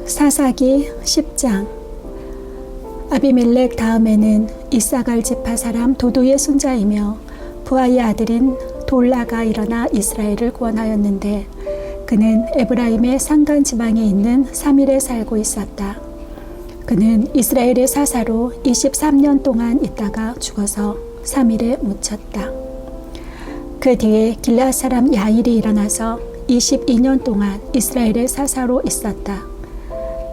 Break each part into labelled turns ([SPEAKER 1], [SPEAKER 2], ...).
[SPEAKER 1] 사사기 10장. 아비멜렉 다음에는 이사갈 지파 사람 도도의 손자이며 부하의 아들인 돌라가 일어나 이스라엘을 구원하였는데 그는 에브라임의 산간 지방에 있는 사밀에 살고 있었다. 그는 이스라엘의 사사로 23년 동안 있다가 죽어서 사밀에 묻혔다. 그 뒤에 길앗 사람 야일이 일어나서 22년 동안 이스라엘의 사사로 있었다.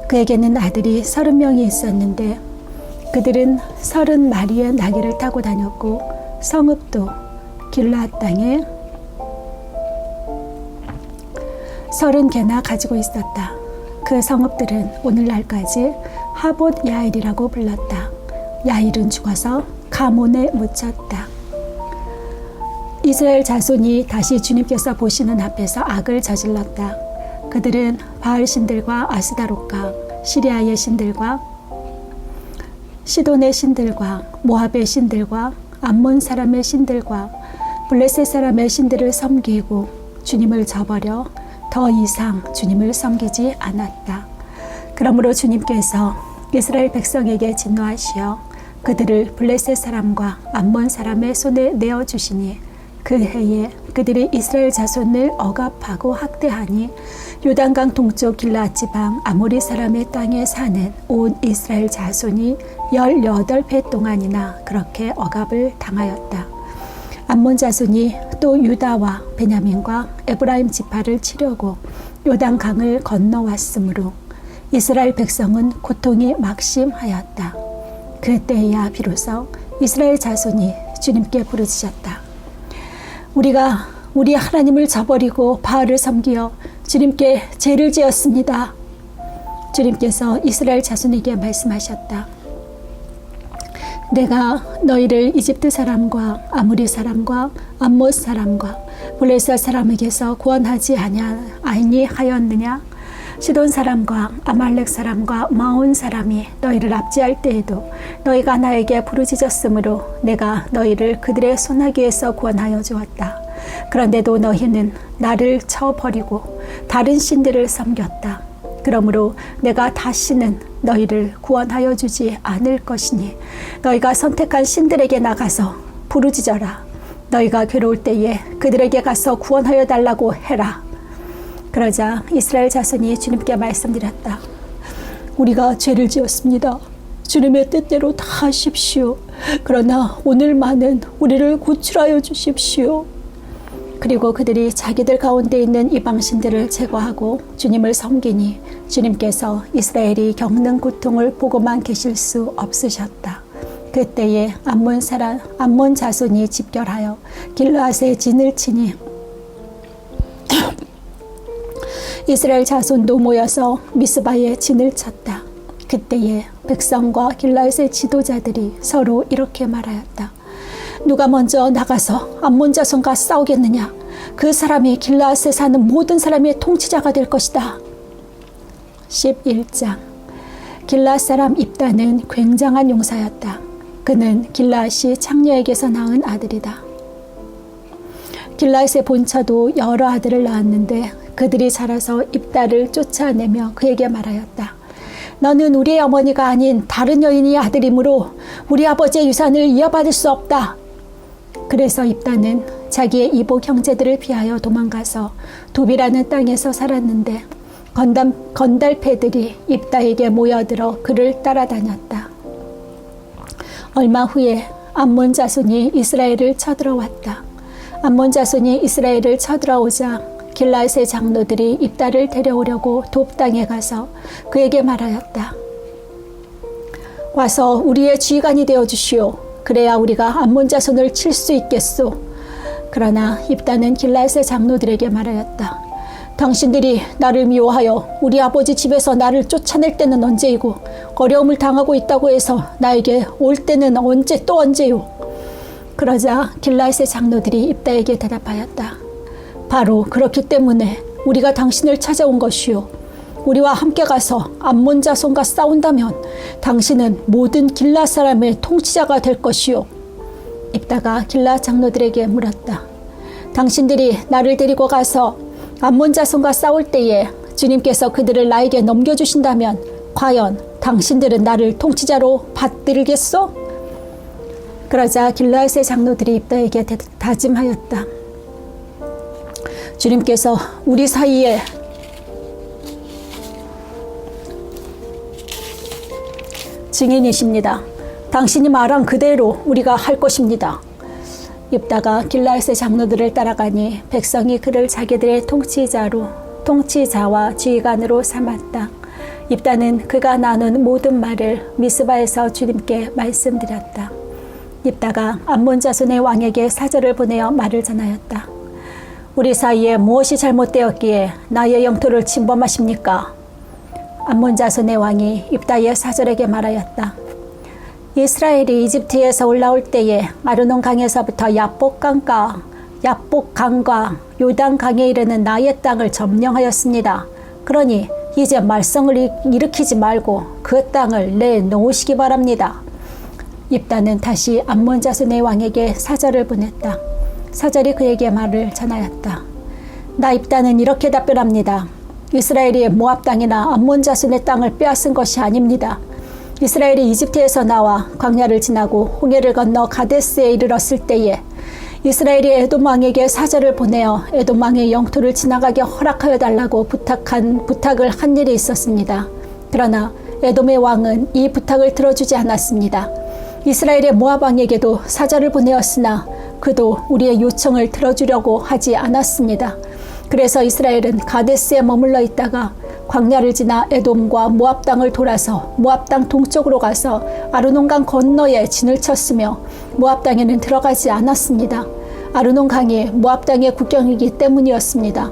[SPEAKER 1] 그에게는 아들이 30명이 있었는데 그들은 30마리의 나귀를 타고 다녔고 성읍도 길앗 땅에 30개나 가지고 있었다. 그 성읍들은 오늘날까지 하봇 야일이라고 불렀다. 야일은 죽어서 가몬에 묻혔다. 이스라엘 자손이 다시 주님께서 보시는 앞에서 악을 저질렀다. 그들은 바알 신들과 아스다롯과 시리아의 신들과 시돈의 신들과 모압의 신들과 암몬 사람의 신들과 블레셋 사람의 신들을 섬기고 주님을 저버려 더 이상 주님을 섬기지 않았다. 그러므로 주님께서 이스라엘 백성에게 진노하시어 그들을 블레셋 사람과 암몬 사람의 손에 내어주시니 그 해에 그들이 이스라엘 자손을 억압하고 학대하니 요단강 동쪽 길앗 지방 아모리 사람의 땅에 사는 온 이스라엘 자손이 18배 동안이나 그렇게 억압을 당하였다. 암몬 자손이 또 유다와 베냐민과 에브라임 지파를 치려고 요단강을 건너왔으므로 이스라엘 백성은 고통이 막심하였다. 그때야 비로소 이스라엘 자손이 주님께 부르짖었다. 우리가 우리 하나님을 저버리고 바알을 섬기어 주님께 죄를 지었습니다. 주님께서 이스라엘 자손에게 말씀하셨다. 내가 너희를 이집트 사람과 아모리 사람과 암못 사람과 블레셋 사람에게서 구원하지 아니하였느냐? 시돈 사람과 아말렉 사람과 마온 사람이 너희를 압제할 때에도 너희가 나에게 부르짖었으므로 내가 너희를 그들의 손아귀에서 구원하여 주었다. 그런데도 너희는 나를 쳐버리고 다른 신들을 섬겼다. 그러므로 내가 다시는 너희를 구원하여 주지 않을 것이니 너희가 선택한 신들에게 나가서 부르짖어라. 너희가 괴로울 때에 그들에게 가서 구원하여 달라고 해라. 그러자 이스라엘 자손이 주님께 말씀드렸다. 우리가 죄를 지었습니다. 주님의 뜻대로 다 하십시오. 그러나 오늘만은 우리를 구출하여 주십시오. 그리고 그들이 자기들 가운데 있는 이방신들을 제거하고 주님을 섬기니 주님께서 이스라엘이 겪는 고통을 보고만 계실 수 없으셨다. 그때에 암몬 자손이 집결하여 길르앗에 진을 치니 이스라엘 자손도 모여서 미스바에 진을 쳤다. 그때에 백성과 길르앗의 지도자들이 서로 이렇게 말하였다. 누가 먼저 나가서 암몬 자손과 싸우겠느냐? 그 사람이 길르앗에 사는 모든 사람의 통치자가 될 것이다. 11장. 길르앗 사람 입다는 굉장한 용사였다. 그는 길르앗이 창녀에게서 낳은 아들이다. 길르앗의 본처도 여러 아들을 낳았는데 그들이 자라서 입다를 쫓아내며 그에게 말하였다. 너는 우리의 어머니가 아닌 다른 여인의 아들이므로 우리 아버지의 유산을 이어받을 수 없다. 그래서 입다는 자기의 이복 형제들을 피하여 도망가서 도비라는 땅에서 살았는데 건달패들이 입다에게 모여들어 그를 따라다녔다. 얼마 후에 암몬 자손이 이스라엘을 쳐들어왔다. 암몬 자손이 이스라엘을 쳐들어오자 길르앗의 장로들이 입다를 데려오려고 돕 땅에 가서 그에게 말하였다. 와서 우리의 지휘관이 되어 주시오. 그래야 우리가 암몬 자손을 칠 수 있겠소. 그러나 입다는 길르앗의 장로들에게 말하였다. 당신들이 나를 미워하여 우리 아버지 집에서 나를 쫓아낼 때는 언제이고 어려움을 당하고 있다고 해서 나에게 올 때는 언제 또 언제요? 그러자 길르앗의 장로들이 입다에게 대답하였다. 바로 그렇기 때문에 우리가 당신을 찾아온 것이요. 우리와 함께 가서 암몬 자손과 싸운다면 당신은 모든 길르앗 사람의 통치자가 될 것이요. 입다가 길르앗 장로들에게 물었다. 당신들이 나를 데리고 가서 암몬 자손과 싸울 때에 주님께서 그들을 나에게 넘겨주신다면 과연 당신들은 나를 통치자로 받들겠소? 그러자 길르앗의 장로들이 입다에게 다짐하였다. 주님께서 우리 사이에 증인이십니다. 당신이 말한 그대로 우리가 할 것입니다. 입다가 길르앗의 장로들을 따라가니 백성이 그를 자기들의 통치자와 지휘관으로 삼았다. 입다는 그가 나눈 모든 말을 미스바에서 주님께 말씀드렸다. 입다가 암몬 자손의 왕에게 사절을 보내어 말을 전하였다. 우리 사이에 무엇이 잘못되었기에 나의 영토를 침범하십니까? 암몬 자손의 왕이 입다의 사절에게 말하였다. 이스라엘이 이집트에서 올라올 때에 아르논 강에서부터 야복강과 요단 강에 이르는 나의 땅을 점령하였습니다. 그러니 이제 말썽을 일으키지 말고 그 땅을 내놓으시기 바랍니다. 입다는 다시 암몬 자손의 왕에게 사절을 보냈다. 사절이 그에게 말을 전하였다. 나 입다는 이렇게 답변합니다. 이스라엘이 모압 땅이나 암몬 자손의 땅을 빼앗은 것이 아닙니다. 이스라엘이 이집트에서 나와 광야를 지나고 홍해를 건너 가데스에 이르렀을 때에 이스라엘이 에돔 왕에게 사절을 보내어 에돔 왕의 영토를 지나가게 허락하여 달라고 부탁을 한 일이 있었습니다. 그러나 에돔의 왕은 이 부탁을 들어주지 않았습니다. 이스라엘의 모압 왕에게도 사절을 보내었으나 그도 우리의 요청을 들어주려고 하지 않았습니다. 그래서 이스라엘은 가데스에 머물러 있다가 광야를 지나 에돔과 모압 땅을 돌아서 모압 땅 동쪽으로 가서 아르논강 건너에 진을 쳤으며 모압 땅에는 들어가지 않았습니다. 아르논 강이 모압 땅의 국경이기 때문이었습니다.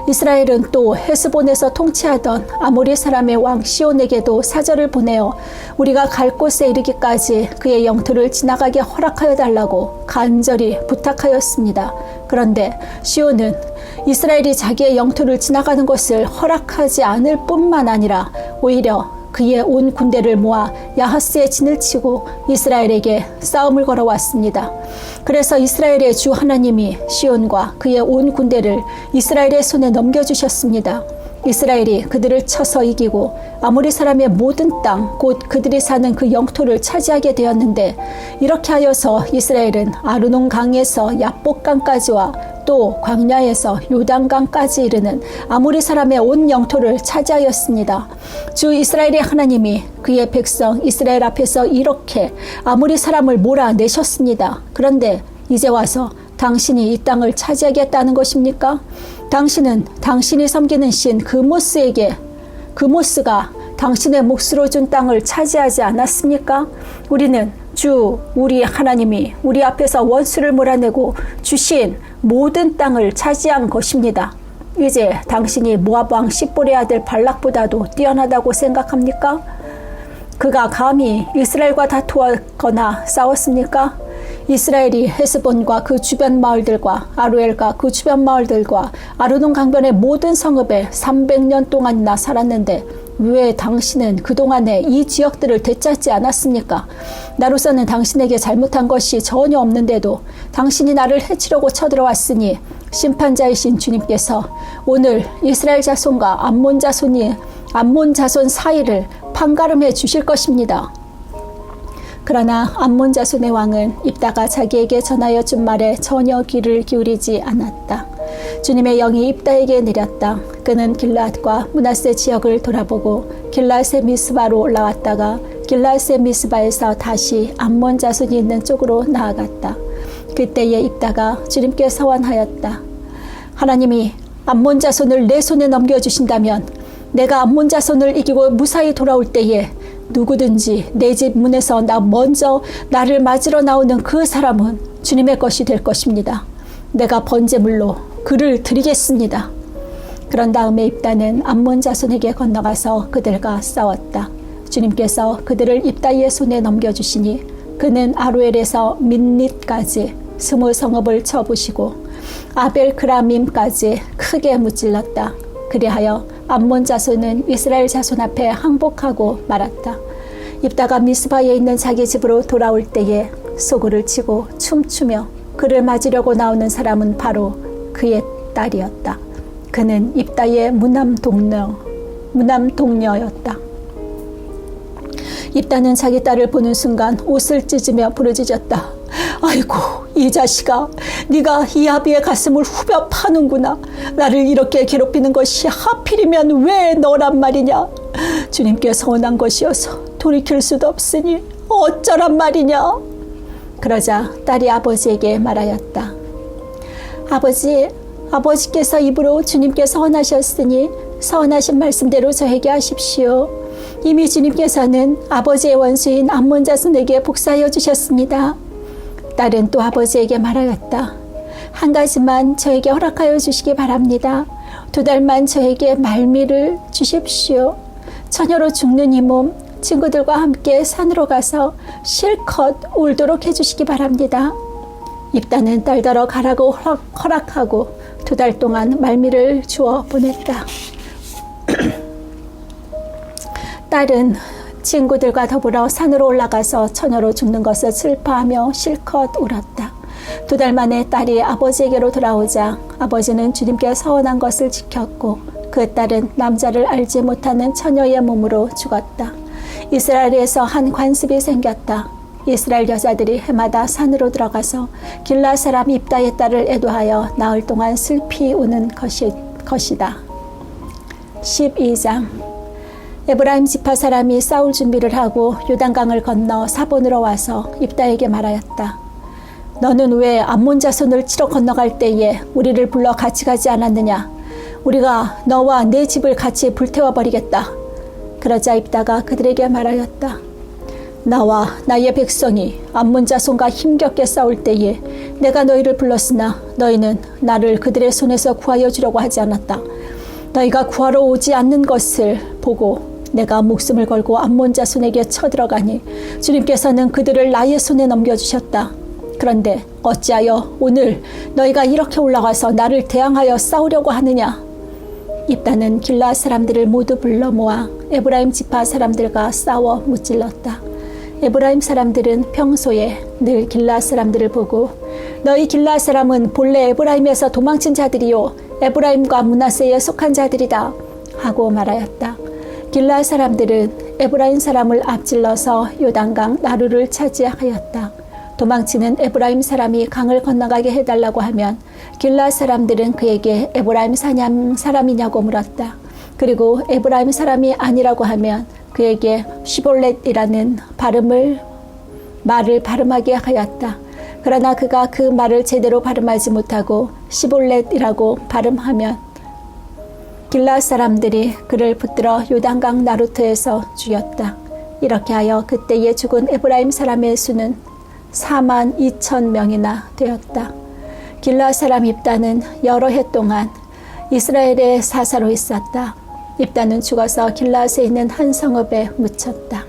[SPEAKER 1] 이스라엘은 또 헤스본에서 통치하던 아모리 사람의 왕 시온에게도 사절을 보내어 우리가 갈 곳에 이르기까지 그의 영토를 지나가게 허락하여 달라고 간절히 부탁하였습니다. 그런데 시온은 이스라엘이 자기의 영토를 지나가는 것을 허락하지 않을 뿐만 아니라 오히려 그의 온 군대를 모아 야하스에 진을 치고 이스라엘에게 싸움을 걸어왔습니다. 그래서 이스라엘의 주 하나님이 시온과 그의 온 군대를 이스라엘의 손에 넘겨주셨습니다. 이스라엘이 그들을 쳐서 이기고 아모리 사람의 모든 땅, 곧 그들이 사는 그 영토를 차지하게 되었는데, 이렇게 하여서 이스라엘은 아르논 강에서 야복강까지와 또 광야에서 요단강까지 이르는 아모리 사람의 온 영토를 차지하였습니다. 주 이스라엘의 하나님이 그의 백성 이스라엘 앞에서 이렇게 아모리 사람을 몰아내셨습니다. 그런데 이제 와서 당신이 이 땅을 차지하겠다는 것입니까? 당신은 당신이 섬기는 신 그모스가 당신의 몫으로 준 땅을 차지하지 않았습니까? 우리는 우리 하나님이 우리 앞에서 원수를 몰아내고 주신 모든 땅을 차지한 것입니다. 이제 당신이 모압 왕 십볼의 아들 발락보다도 뛰어나다고 생각합니까? 그가 감히 이스라엘과 다투었거나 싸웠습니까? 이스라엘이 헤스본과 그 주변 마을들과 아루엘과 그 주변 마을들과 아르논 강변의 모든 성읍에 300년 동안이나 살았는데 왜 당신은 그동안에 이 지역들을 되찾지 않았습니까? 나로서는 당신에게 잘못한 것이 전혀 없는데도 당신이 나를 해치려고 쳐들어왔으니 심판자이신 주님께서 오늘 이스라엘 자손과 암몬 자손 사이를 판가름해 주실 것입니다. 그러나 암몬 자손의 왕은 입다가 자기에게 전하여 준 말에 전혀 귀를 기울이지 않았다. 주님의 영이 입다에게 내렸다. 그는 길르앗과 므낫세 지역을 돌아보고 길르앗의 미스바로 올라왔다가 길르앗의 미스바에서 다시 암몬 자손이 있는 쪽으로 나아갔다. 그때에 입다가 주님께 서원하였다. 하나님이 암몬 자손을 내 손에 넘겨주신다면 내가 암몬 자손을 이기고 무사히 돌아올 때에 누구든지 내 집 문에서 먼저 나를 맞으러 나오는 그 사람은 주님의 것이 될 것입니다. 내가 번제물로 그를 드리겠습니다. 그런 다음에 입다는 암몬 자손에게 건너가서 그들과 싸웠다. 주님께서 그들을 입다의 손에 넘겨주시니 그는 아루엘에서 민닛까지 20성읍을 쳐부시고 아벨크라밈까지 크게 무찔렀다. 그리하여 암몬 자손은 이스라엘 자손 앞에 항복하고 말았다. 입다가 미스바에 있는 자기 집으로 돌아올 때에 소구를 치고 춤추며 그를 맞으려고 나오는 사람은 바로 그의 딸이었다. 그는 입다의 무남 동녀였다. 입다는 자기 딸을 보는 순간 옷을 찢으며 부르짖었다. 아이고, 이 자식아, 네가 이아비의 가슴을 후벼 파는구나. 나를 이렇게 괴롭히는 것이 하필이면 왜 너란 말이냐. 주님께서 원한 것이어서 돌이킬 수도 없으니 어쩌란 말이냐. 그러자 딸이 아버지에게 말하였다. 아버지께서 입으로 주님께 서원하셨으니 서원하신 말씀대로 저에게 하십시오. 이미 주님께서는 아버지의 원수인 암몬 자손에게 복사하여 주셨습니다. 딸은 또 아버지에게 말하였다. 한 가지만 저에게 허락하여 주시기 바랍니다. 2달만 저에게 말미를 주십시오. 처녀로 죽는 이 몸 친구들과 함께 산으로 가서 실컷 울도록 해주시기 바랍니다. 입다는 딸더러 가라고 허락하고 2달 동안 말미를 주어 보냈다. 딸은 친구들과 더불어 산으로 올라가서 처녀로 죽는 것을 슬퍼하며 실컷 울었다. 2달 만에 딸이 아버지에게로 돌아오자 아버지는 주님께 서원한 것을 지켰고 그 딸은 남자를 알지 못하는 처녀의 몸으로 죽었다. 이스라엘에서 한 관습이 생겼다. 이스라엘 여자들이 해마다 산으로 들어가서 길라 사람 입다의 딸을 애도하여 나흘 동안 슬피 우는 것이다. 12장. 에브라임 지파 사람이 싸울 준비를 하고 요단강을 건너 사본으로 와서 입다에게 말하였다. 너는 왜 암몬 자손을 치러 건너갈 때에 우리를 불러 같이 가지 않았느냐? 우리가 너와 내 집을 같이 불태워버리겠다. 그러자 입다가 그들에게 말하였다. 나와 나의 백성이 암몬 자손과 힘겹게 싸울 때에 내가 너희를 불렀으나 너희는 나를 그들의 손에서 구하여 주려고 하지 않았다. 너희가 구하러 오지 않는 것을 보고 내가 목숨을 걸고 암몬 자손에게 쳐들어가니 주님께서는 그들을 나의 손에 넘겨주셨다. 그런데 어찌하여 오늘 너희가 이렇게 올라가서 나를 대항하여 싸우려고 하느냐? 입다는 길라 사람들을 모두 불러 모아 에브라임 지파 사람들과 싸워 무찔렀다. 에브라임 사람들은 평소에 늘 길라 사람들을 보고 너희 길라 사람은 본래 에브라임에서 도망친 자들이요 에브라임과 므낫세에 속한 자들이다 하고 말하였다. 길라 사람들은 에브라임 사람을 앞질러서 요단강 나루를 차지하였다. 도망치는 에브라임 사람이 강을 건너가게 해달라고 하면 길라 사람들은 그에게 에브라임 사람이냐고 물었다. 그리고 에브라임 사람이 아니라고 하면 그에게 시볼렛이라는 말을 발음하게 하였다. 그러나 그가 그 말을 제대로 발음하지 못하고 시볼렛이라고 발음하면 길라 사람들이 그를 붙들어 요단강 나루터에서 죽였다. 이렇게 하여 그때에 죽은 에브라임 사람의 수는 42,000명이나 되었다. 길라 사람 입다는 여러 해 동안 이스라엘의 사사로 있었다. 입다는 죽어서 길라앗에 있는 한 성읍에 묻혔다.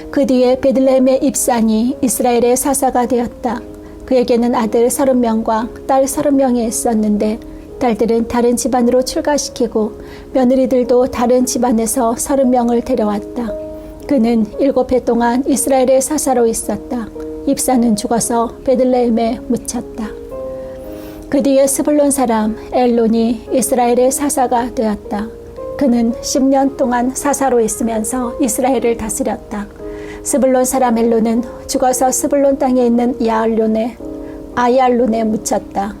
[SPEAKER 1] 그 뒤에 베들레헴의 입산이 이스라엘의 사사가 되었다. 그에게는 아들 30명과 딸 30명이 있었는데 딸들은 다른 집안으로 출가시키고 며느리들도 다른 집안에서 30명을 데려왔다. 그는 7해 동안 이스라엘의 사사로 있었다. 입사는 죽어서 베들레헴에 묻혔다. 그 뒤에 스불론 사람 엘론이 이스라엘의 사사가 되었다. 그는 10년 동안 사사로 있으면서 이스라엘을 다스렸다. 스불론 사람 엘론은 죽어서 스불론 땅에 있는 아얄론에 묻혔다.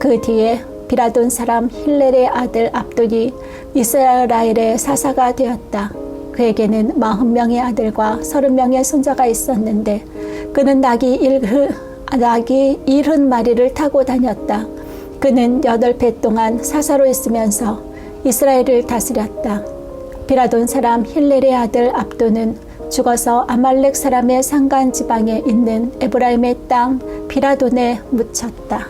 [SPEAKER 1] 그 뒤에 비라돈 사람 힐렐의 아들 압돈이 이스라엘의 사사가 되었다. 그에게는 40명의 아들과 30명의 손자가 있었는데 그는 낙이 70마리를 타고 다녔다. 그는 8해 동안 사사로 있으면서 이스라엘을 다스렸다. 비라돈 사람 힐렐의 아들 압돈은 죽어서 아말렉 사람의 산간 지방에 있는 에브라임의 땅 비라돈에 묻혔다.